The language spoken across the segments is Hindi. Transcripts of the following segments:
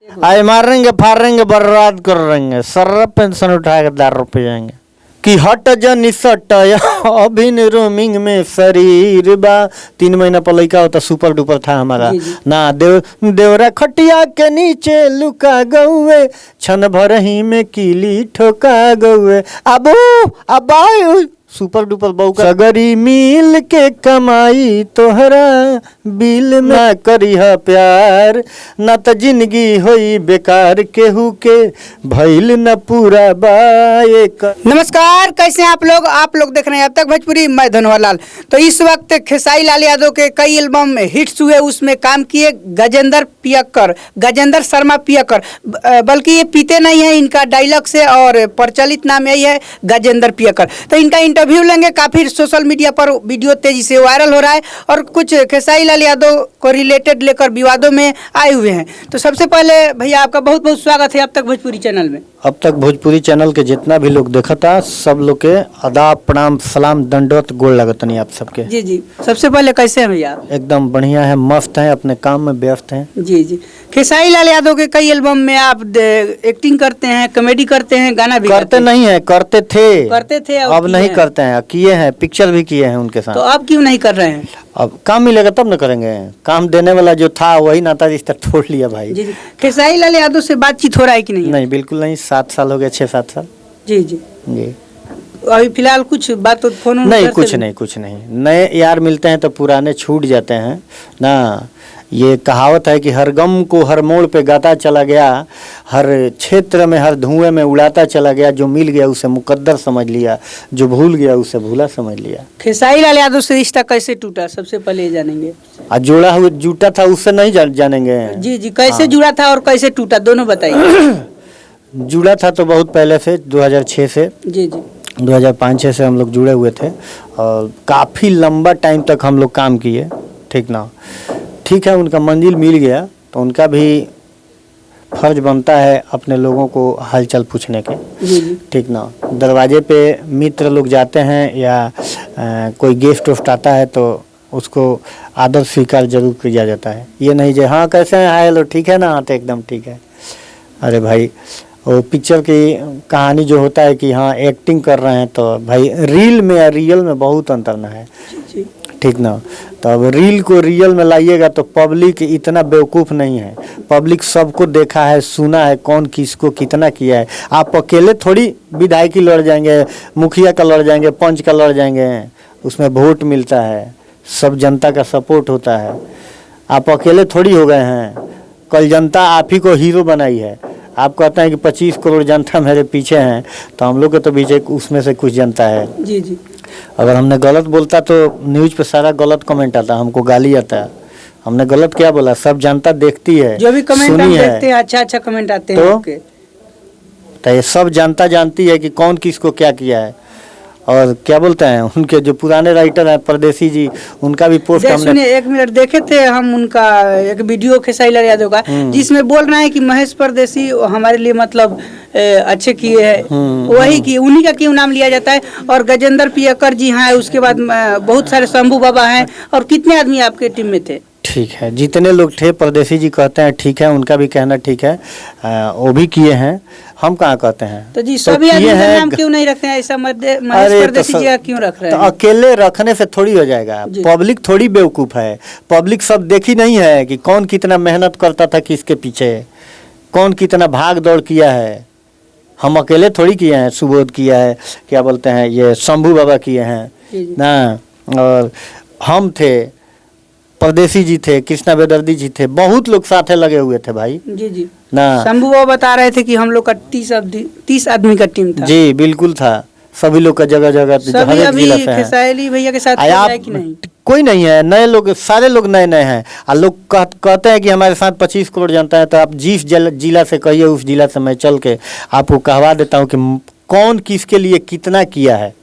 आज मारेंगे फाड़ेंगे बर्बाद कर देंगे सर्रा पेंशन उठा के 10 रुपये जाएंगे कि हट जनी सट अभिन रोमिंग में शरीर बा 3 महीना पर लड़का होता सुपर डुपर था हमारा ना देवरा खटिया के नीचे लुका गौए छन भर ही में कीली ठोका गौए अबू अबाई सुपर डुपर बहू सगरी मिल के कमाई तोहरा बिल ना करी है प्यार न त जिंदगी होई बेकार केहू के भइल न पूरा बाएक। नमस्कार, कैसे हैं आप लोग देख रहे हैं अब तक भोजपुरी, मैं धनवर लाल। तो इस वक्त खेसारी लाल यादव के कई एल्बम में हिट्स हुए, उसमें काम किए गजेंद्र शर्मा पियक्कर, बल्कि ये पीते नहीं है, इनका डायलॉग से और प्रचलित नाम यही है गजेंद्र पियक्कर। तो इनका इंटरव्यू लेंगे। काफी सोशल मीडिया पर वीडियो तेजी से वायरल हो रहा है और कुछ खेसारी लाल यादव को रिलेटेड लेकर विवादों में आए हुए हैं। तो सबसे पहले भैया आपका बहुत बहुत स्वागत है अब तक भोजपुरी चैनल में। अब तक भोजपुरी चैनल के जितना भी लोग देखा था सब लोग के आदाब प्रणाम सलाम दंडवत गोड़ लगत नहीं आप सबके। जी जी, सबसे पहले कैसे हैं भैया? एकदम बढ़िया है, मस्त है, अपने काम में व्यस्त हैं। जी जी, खेसारी लाल यादव के कई एल्बम में आप एक्टिंग करते हैं, कॉमेडी करते हैं, गाना भी करते नहीं है, करते थे अब नहीं करते हैं, किए हैं, पिक्चर भी किए हैं उनके साथ। तो अब क्यों नहीं कर रहे हैं? अब काम मिलेगा तब न करेंगे, काम देने वाला जो था वही नाता रिश्ता तोड़ लिया भाई। जी जी, खेसारी लाल यादव से बातचीत हो रहा है कि नहीं? नहीं, बिल्कुल नहीं, 7 साल हो गए, 6-7 साल। जी जी जी, अभी फिलहाल कुछ बात तो फोन नहीं, कुछ नहीं, नए यार मिलते हैं तो पुराने छूट जाते हैं ना। ये कहावत है कि हर गम को हर मोड़ पे गाता चला गया, हर क्षेत्र में हर धुएं में उड़ाता चला गया, जो मिल गया उसे मुकद्दर समझ लिया, जो भूल गया उसे भूला समझ लिया। खेसारी लाल यादव से रिश्ता कैसे टूटा, सबसे पहले ये जानेंगे। जोड़ा हुआ जूटा था उससे नहीं जानेंगे? जी जी, कैसे जुड़ा था और कैसे टूटा, दोनों बताइए। जुड़ा था तो बहुत पहले से, 2006 से। जी जी, 2005-6 से हम लोग जुड़े हुए थे और काफ़ी लंबा टाइम तक हम लोग काम किए, ठीक ना। ठीक है, उनका मंजिल मिल गया तो उनका भी फर्ज बनता है अपने लोगों को हालचाल पूछने के, ठीक ना। दरवाजे पे मित्र लोग जाते हैं या कोई गेस्ट वेस्ट आता है तो उसको आदर स्वीकार जरूर किया जाता है। ये नहीं जो हाँ कैसे हैं, हाय हेलो ठीक है ना, हाँ तो एकदम ठीक है। अरे भाई, वो पिक्चर की कहानी जो होता है कि हाँ एक्टिंग कर रहे हैं तो भाई रील में या रियल में बहुत अंतर ना है, ठीक ना। तो अब रील को रियल में लाइएगा तो पब्लिक इतना बेवकूफ़ नहीं है, पब्लिक सबको देखा है, सुना है, कौन किसको कितना किया है। आप अकेले थोड़ी विधायकी लड़ जाएंगे, मुखिया का लड़ जाएंगे, पंच का लड़ जाएंगे, उसमें वोट मिलता है, सब जनता का सपोर्ट होता है। आप अकेले थोड़ी हो गए हैं, कल जनता आप ही को हीरो बनाई है। आप कहते हैं कि 25 करोड़ जनता मेरे पीछे हैं, तो हम लोग के तो पीछे उसमें से कुछ जनता है। जी जी, अगर हमने गलत बोलता तो न्यूज पे सारा गलत कमेंट आता, हमको गाली आता है। हमने गलत क्या बोला, सब जनता देखती है, जो भी कमेंट हम देखते हैं अच्छा कमेंट आते हैं तो ये सब जनता जानती है कि कौन किसको क्या किया है। और क्या बोलते हैं उनके जो पुराने राइटर हैं परदेसी जी, उनका भी पोस्ट हमने 1 मिनट देखे थे हम, उनका एक वीडियो खेसारी लाल यादव का, जिसमें बोल रहे हैं कि महेश परदेसी हमारे लिए मतलब अच्छे किए हैं, वही की उन्हीं का क्यों नाम लिया जाता है। और गजेंद्र पियक्कर जी हैं, उसके बाद बहुत सारे शंभू बाबा हैं, और कितने आदमी आपके टीम में थे? ठीक है, जितने लोग थे परदेसी जी कहते हैं ठीक है, उनका भी कहना ठीक है, वो भी किए हैं, हम कहाँ कहते हैं। तो जी सभी आदमी का नाम क्यों नहीं रखते हैं ऐसा, महेश परदेसी जी का क्यों रख रहे हैं? तो अकेले रखने से थोड़ी हो जाएगा, पब्लिक थोड़ी बेवकूफ़ है, पब्लिक सब देखी नहीं है कि कौन कितना मेहनत करता था किसके पीछे, कौन कितना भाग दौड़ किया है। हम अकेले थोड़ी किए हैं, सुबोध किया है, क्या बोलते हैं ये शंभू बाबा किए हैं ना, और हम थे, परदेसी जी थे, कृष्णा बेदर्दी जी थे, बहुत लोग साथे लगे हुए थे भाई। जी जी ना, शंभू बाबा बता रहे थे कि हम लोग का 30 आदमी का टीम था। जी बिल्कुल था, सभी लोग का जगह जगह सभी अभी खेसारी भैया के साथ है कि नहीं? कोई नहीं है, नए लोग, सारे लोग नए हैं। और लोग कहते हैं कि हमारे साथ 25 करोड़ जनता है, तो आप जिस जिला से कहिए उस जिला से मैं चल के आपको कहवा देता हूँ कि कौन किसके लिए कितना किया है।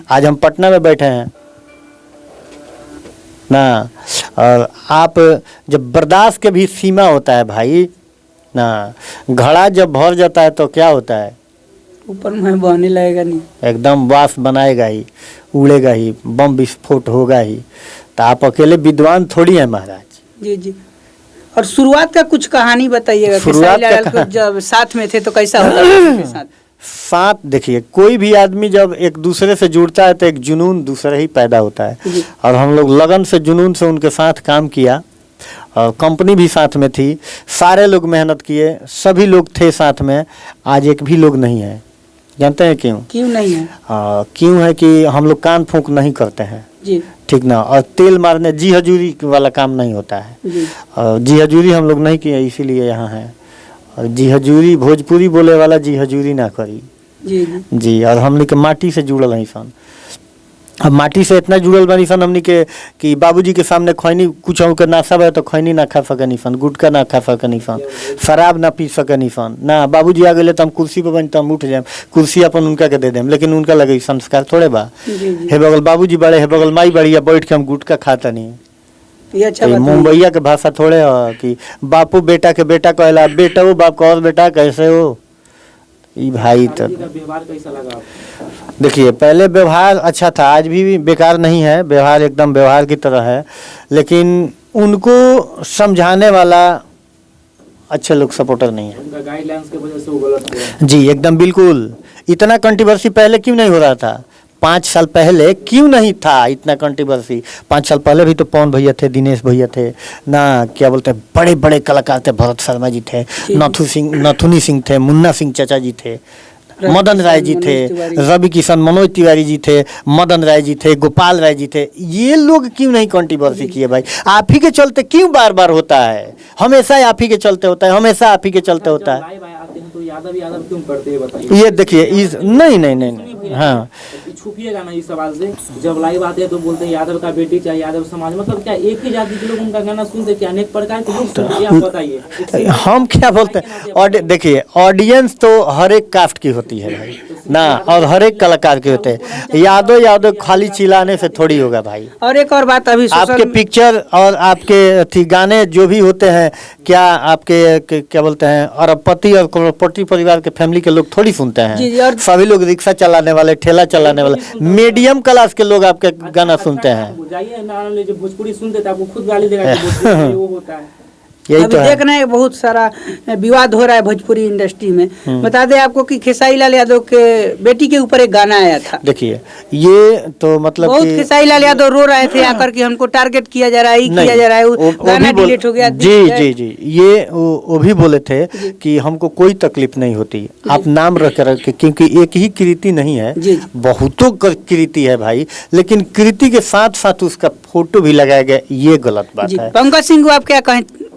आज हम पटना में बैठे हैं ना, और आप जब बर्दाश्त के भी सीमा होता है भाई ना, घड़ा जब भर जाता है तो क्या होता है, ऊपर में बहने लगेगा नहीं, एकदम वाष्प बनाएगा ही, उड़ेगा ही, बम विस्फोट होगा ही। तो आप अकेले विद्वान थोड़ी हैं महाराज। जी जी, और शुरुआत का कुछ कहानी बताइएगा, शुरुआत खेसारी लाल का को जब साथ में थे तो कैसा होता था उनके साथ? साथ देखिए, कोई भी आदमी जब एक दूसरे से जुड़ता है तो एक जुनून दूसरा ही पैदा होता है। जी। और हम लोग लगन से जुनून से उनके साथ काम किया, और कंपनी भी साथ में थी, सारे लोग मेहनत किए, सभी लोग थे साथ में। आज एक भी लोग नहीं है। जानते हैं क्यों? क्यों नहीं है? क्यों है कि हम लोग कान फूंक नहीं करते हैं, जी ठीक ना, और तेल मारने जी हजूरी वाला काम नहीं होता है। जी और जी हजूरी हम लोग नहीं किए, इसीलिए यहाँ है। और जी हजूरी भोजपुरी बोले वाला जी हजूरी ना करी जी जी जी। और हमने के माटी से जुड़ल है सन, अब माटी से इतना जुड़ल बनी सन हमने के कि बाबूजी के सामने खैनी कुछ के नाशा है तो खैनी ना खा सकनी सन, गुटखा ना खा सकनी सन, शराब ना पी सकनी सन ना। बाबूजी आ गए तो हम कुर्सी पर बनी तो हम उठ जाए, कुर्सी अपन उनका के दे देम, लेकिन उनका लगे संस्कार थोड़े बा। जी जी हे बगल बाबूजी बड़े, हे बगल माई बड़ी है, बैठ के हम गुटखा खाता नहीं। ये अच्छा बात है। मुंबईया के भाषा थोड़े हो कि बापू बेटा के बेटा कहला, बेटा वो बाप का और बेटा कैसे हो। ई भाई तो व्यवहार कैसा लगा आपको? देखिए, पहले व्यवहार अच्छा था, आज भी बेकार नहीं है, व्यवहार एकदम व्यवहार की तरह है, लेकिन उनको समझाने वाला अच्छे लोग सपोर्टर नहीं है। उनका गाइडलाइंस की वजह से वो गलत हुआ। जी एकदम बिल्कुल। इतना कंट्रोवर्सी पहले क्यों नहीं हो रहा था? 5 साल पहले क्यों नहीं था इतना कंट्रोवर्सी? 5 साल पहले भी तो पवन भैया थे, दिनेश भैया थे ना, क्या बोलते हैं, बड़े बड़े कलाकार थे, भरत शर्मा जी थे, नथुनी सिंह थे, मुन्ना सिंह चाचा जी थे, मदन राय जी थे, रवि किशन, मनोज तिवारी जी थे, मदन राय जी थे, गोपाल राय जी थे। ये लोग क्यों नहीं कंट्रोवर्सी किए भाई? आप ही के चलते क्यों बार बार होता है? हमेशा आप ही के चलते होता है, हमेशा आप ही के चलते होता है। लाइव आते हैं तो यादव क्यों करते हैं बताइए? ये देखिए इस नहीं, हाँ छुपिएगा ना इस सवाल से। जब लाइव आते हैं तो बोलते हैं यादव का बेटी चाहे यादव समाज, मतलब क्या एक ही जाति के लोग उनका गाना सुनते, क्या अनेक प्रकार के लोग सुनते हैं? आप बताइए। हम क्या बोलते हैं, और देखिए ऑडियंस तो हर एक कास्ट की होती है भाई ना, और हर एक कलाकार के होते हैं। यादव खाली चिल्लाने से थोड़ी होगा भाई। और एक और बात, अभी आपके पिक्चर और आपके गाने जो भी होते हैं, क्या आपके क्या बोलते हैं, अरबपति और करोड़पति परिवार के फैमिली के लोग थोड़ी सुनते जी, हैं। और सभी लोग रिक्शा चलाने वाले, ठेला चलाने वाले, मीडियम क्लास के लोग आपके गाना सुनते हैं। जाइए ना, जो भोजपुरी सुनते थे आपको खुद गाली देगा कि भोजपुरी वो होता है। यही अभी तो है। देख रहे हैं बहुत सारा विवाद हो रहा है भोजपुरी इंडस्ट्री में। बता दें आपको कि खेसारी लाल यादव के बेटी के ऊपर एक गाना आया था। देखिए ये तो मतलब बहुत कि खेसारी लाल यादव रो रहे थे आकर कि हमको टारगेट किया जा रहा है, किया जा रहा है, वो गाना भी बोल- डिलीट हो गया। जी ये वो भी बोले थे कि हमको कोई तकलीफ नहीं होती, आप नाम रख रखे, क्योंकि एक ही कृति नहीं है, जी। बहुतों कृति है भाई, लेकिन कृति के साथ साथ उसका फोटो भी लगाया गया, ये गलत बात जी। है। पंकज सिंह को आप क्या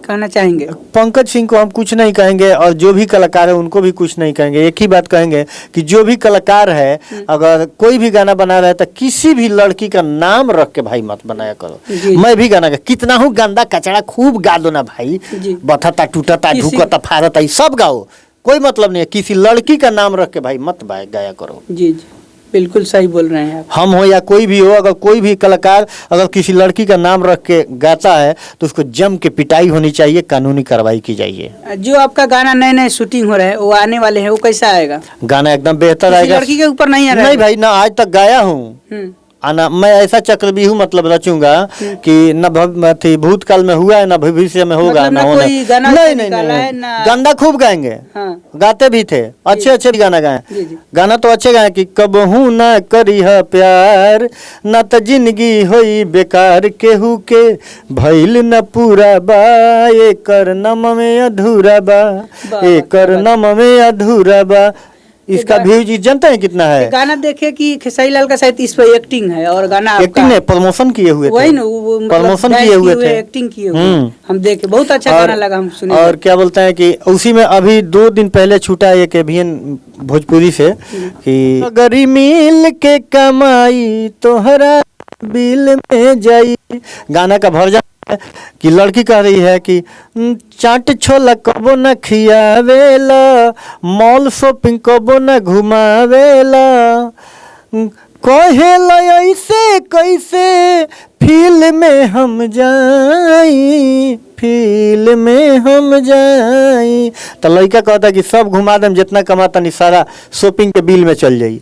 कहना चाहेंगे? पंकज सिंह को हम कुछ नहीं कहेंगे, और जो भी कलाकार है उनको भी कुछ नहीं कहेंगे। एक ही बात कहेंगे कि जो भी कलाकार है, अगर कोई भी गाना बना रहा है तो किसी भी लड़की का नाम रख के भाई मत बनाया करो। जी। मैं भी गाना कितना हूँ गंदा कचड़ा खूब गा दो ना भाई, जी। बथता टूटता किसी- ढुकता फाड़ता ये सब गाओ, कोई मतलब नहीं है। किसी लड़की का नाम रख के भाई मत गाया करो। जी जी बिल्कुल सही बोल रहे हैं आप। हम हो या कोई भी हो, अगर कोई भी कलाकार अगर किसी लड़की का नाम रख के गाता है तो उसको जम के पिटाई होनी चाहिए, कानूनी कार्रवाई की जाइए। जो आपका गाना नए नए शूटिंग हो रहा है वो आने वाले हैं, वो कैसा आएगा? गाना एकदम बेहतर किसी आएगा। लड़की के ऊपर नहीं आ रहा नहीं है? भाई, ना आज तक गाया हूँ हम्म, आना, मैं ऐसा चक्रव्यूह मतलब रचूंगा कि न भूतकाल में हुआ है, न भविष्य में होगा, मतलब न ना होना। कोई गाना नहीं निकाला है, ना- गंदा खूब गाएंगे, हाँ गाते भी थे, अच्छे भी गाना गाए, जी जी गाना तो अच्छे गाए कि कबहू ना करी है प्यार, न त जिंदगी होई बेकार, केहू के भइल न पूरा बा, एकर नम में अधूरा बा, एकर नम में अधूरा बा। इसका व्यूज जानते हैं कितना है? गाना देखे कि खेसारी लाल का शायद इस पे एक्टिंग है और गाना एक्टिंग ने प्रमोशन किए हुए थे, वही ना, वो मतलब प्रमोशन डांस किए हुए थे, एक्टिंग किए हुए हम देखे, बहुत अच्छा गाना लगा, हम सुने। और क्या बोलते हैं कि उसी में अभी 2 दिन पहले छूटा एक अभियान भोजपुरी से कि अगर मिल के कमाई तोहरा बिल में जाई, गाना का वर्जन है कि लड़की कह रही है कि चाट छोला कबो न खियावेला, मॉल शॉपिंग कबो न घुमावेला, कहेला ऐसे कैसे फील में हम जाई, फील में हम जाई। तो लड़का कहता कि सब घुमा देम, जितना कमाता नहीं सारा शॉपिंग के बिल में चल जाई।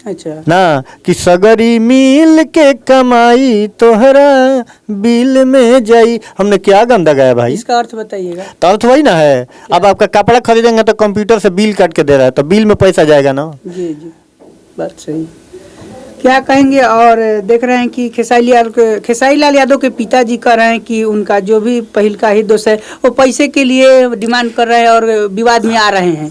अच्छा ना कि सगरी मिल के कमाई तोहरा बिल में जाई। हमने क्या गंदा गाया भाई? इसका अर्थ बताइएगा। तो अर्थ वही ना है। अब आपका कपड़ा खरीदेंगे तो कंप्यूटर से बिल काट के दे रहा है, तो बिल में पैसा जाएगा ना। जी जी, बात सही। क्या कहेंगे? और देख रहे हैं कि खेसारी लाल यादव के पिताजी कह रहे हैं कि उनका जो भी पहिल का ही दोस्त है वो पैसे के लिए डिमांड कर रहे हैं और विवाद में आ रहे हैं।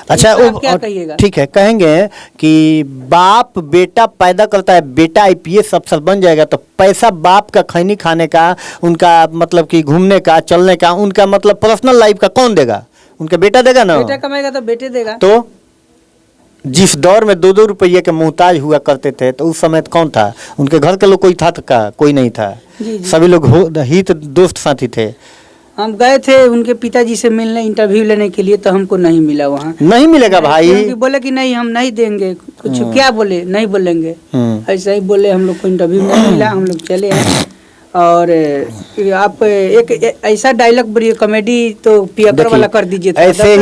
अच्छा आप क्या कहिएगा? ठीक है, कहेंगे कि बाप बेटा पैदा करता है, बेटा आईपीएस अफसर बन जाएगा तो पैसा बाप का खैनी खाने का, उनका मतलब कि घूमने का, चलने का, उनका मतलब पर्सनल लाइफ का कौन देगा? उनका बेटा देगा ना। बेटा कमाएगा तो बेटे देगा। तो जिस दौर में 2-2 रुपये के मोहताज हुआ करते थे तो उस समय कौन था? उनके घर के लोग कोई था का? कोई नहीं था। जी जी। सभी लोग हित दोस्त साथी थे। हम गए थे उनके पिताजी से मिलने, इंटरव्यू लेने के लिए, तो हमको नहीं मिला वहाँ। नहीं मिलेगा भाई। बोले कि नहीं हम नहीं देंगे कुछ। क्या बोले? नहीं बोलेंगे, ऐसा ही बोले। हम लोग को इंटरव्यू नहीं मिला, हम लोग चले आए। और आप एक ऐसा डायलॉग बोलिए, कॉमेडी तो पियकर वाला कर दीजिए। ऐसे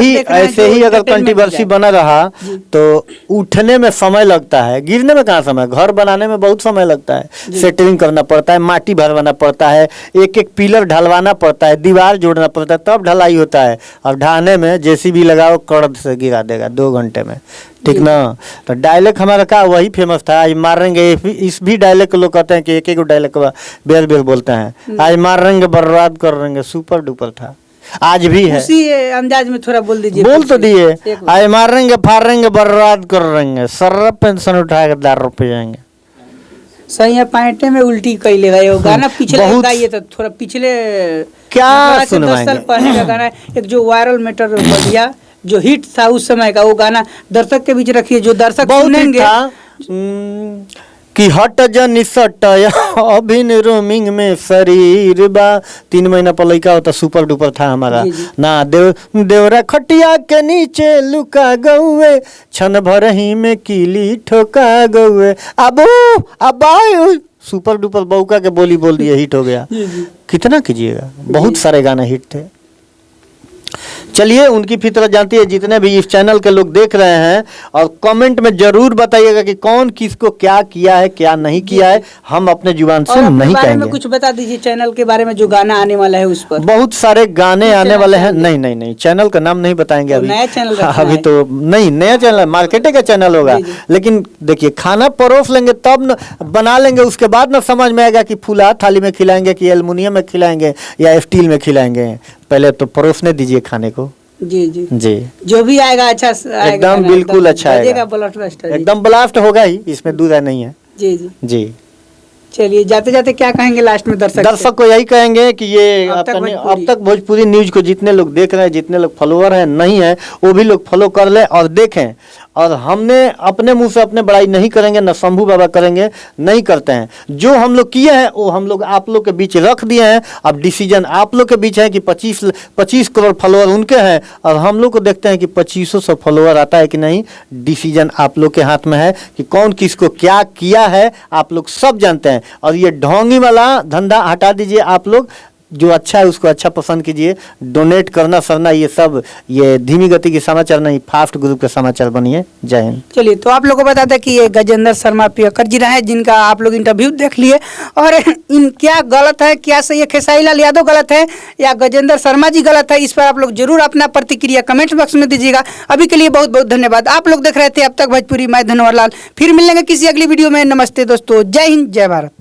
ही अगर कंट्रोवर्सी बना रहा तो उठने में समय लगता है, गिरने में कहाँ समय? घर बनाने में बहुत समय लगता है, सेटलिंग करना पड़ता है, माटी भरवाना पड़ता है, एक एक पिलर ढलवाना पड़ता है, दीवार जोड़ना पड़ता है, तब ढलाई होता है। और ढाने में जेसीबी लगाओ, कड़द से गिरा देगा 2 घंटे में, ठीक ना। तो डायलॉग हमारा का वही फेमस था, आज मारेंगे। इस भी डायलॉग को लोग कहते हैं कि एक डायलॉग बेर बेर बोलते हैं, आज मारेंगे बर्बाद कर देंगे, सुपर डुपर था, आज भी है। उसी अंदाज में थोड़ा बोल दीजिए। बोल तो दिए, आज मारेंगे फाड़ेंगे बर्बाद कर देंगे, सर्रा पेंशन उठा के 10 रुपये जाएंगे। सही है, पैंटे में उल्टी कर ले गए। वो गाना पिछले गाइए तो थोड़ा पिछले क्या 10 साल पहले का गाना, एक जो वायरल मैटर बढ़िया जो हिट था उस समय का, वो गाना दर्शक के बीच रखिए, जो दर्शक सुनेंगे। कि हट जनी सट अभिन रोमिंग में शरीर बा, 3 महीना पर लड़का होता, सुपर डुपर था हमारा। ना देवरा खटिया के नीचे लुका गौए, छन भर ही में कीली ठोका गौए, अबू अबाई सुपर डुपर बौका के बोली बोल दिए, हिट हो गया। कितना कीजिएगा, बहुत सारे गाने हिट थे। चलिए, उनकी फितरत जानती है जितने भी इस चैनल के लोग देख रहे हैं, और कमेंट में जरूर बताइएगा कि कौन किसको क्या किया है, क्या नहीं किया है। हम अपने जुबान से नहीं कहेंगे। कुछ बता दीजिए चैनल के बारे में, जो गाना आने वाला है उस पर। बहुत सारे गाने आने वाले हैं। नहीं, चैनल का नाम नहीं बताएंगे अभी। नया चैनल अभी तो नहीं, नया चैनल मार्केटिंग का चैनल होगा। लेकिन देखिए, खाना परोस लेंगे तब न बना लेंगे, उसके बाद न समझ में आएगा कि फुला थाली में खिलाएंगे कि एल्युमिनियम में खिलाएंगे या स्टील में खिलाएंगे। पहले तो परोसने दीजिए खाने को। जी जी जी, जो भी आएगा अच्छा एकदम बिल्कुल अच्छा आएगा, एकदम ब्लास्ट होगा ही, इसमें दूध नहीं है। जी जी जी। चलिए, जाते जाते क्या कहेंगे लास्ट में दर्शक को? यही कहेंगे कि ये अब तक भोजपुरी न्यूज को जितने लोग देख रहे हैं, जितने लोग फॉलोअर हैं नहीं है, वो भी लोग फॉलो कर ले और देखें। और हमने अपने मुंह से अपने बड़ाई नहीं करेंगे, न शंभू बाबा करेंगे, नहीं करते हैं। जो हम लोग किए हैं वो हम लोग आप लोग के बीच रख दिए हैं। अब डिसीजन आप लोग के बीच है कि 25 करोड़ फॉलोअर उनके हैं, और हम लोग को देखते हैं कि 2500 फॉलोअर आता है कि नहीं। डिसीजन आप लोग के हाथ में है कि कौन किसको क्या किया है, आप लोग सब जानते हैं। और ये ढोंगी वाला धंधा हटा दीजिए आप लोग, जो अच्छा है उसको अच्छा पसंद कीजिए। डोनेट करना सरना ये सब, ये धीमी गति के समाचार नहीं, फास्ट ग्रुप के समाचार बनिए। जय हिंद। चलिए, तो आप लोगों को बता दें कि ये गजेंद्र शर्मा पियकर जी रहे, जिनका आप लोग इंटरव्यू देख लिए। और इन क्या गलत है, क्या सही है, खेसारी लाल यादव गलत है या गजेंद्र शर्मा जी गलत है, इस पर आप लोग जरूर अपना प्रतिक्रिया कमेंट बॉक्स में दीजिएगा। अभी के लिए बहुत बहुत धन्यवाद। आप लोग देख रहे थे अब तक भोजपुरी, मैं धन्यवाद लाल। फिर मिलेंगे किसी अगली वीडियो में। नमस्ते दोस्तों, जय हिंद, जय भारत।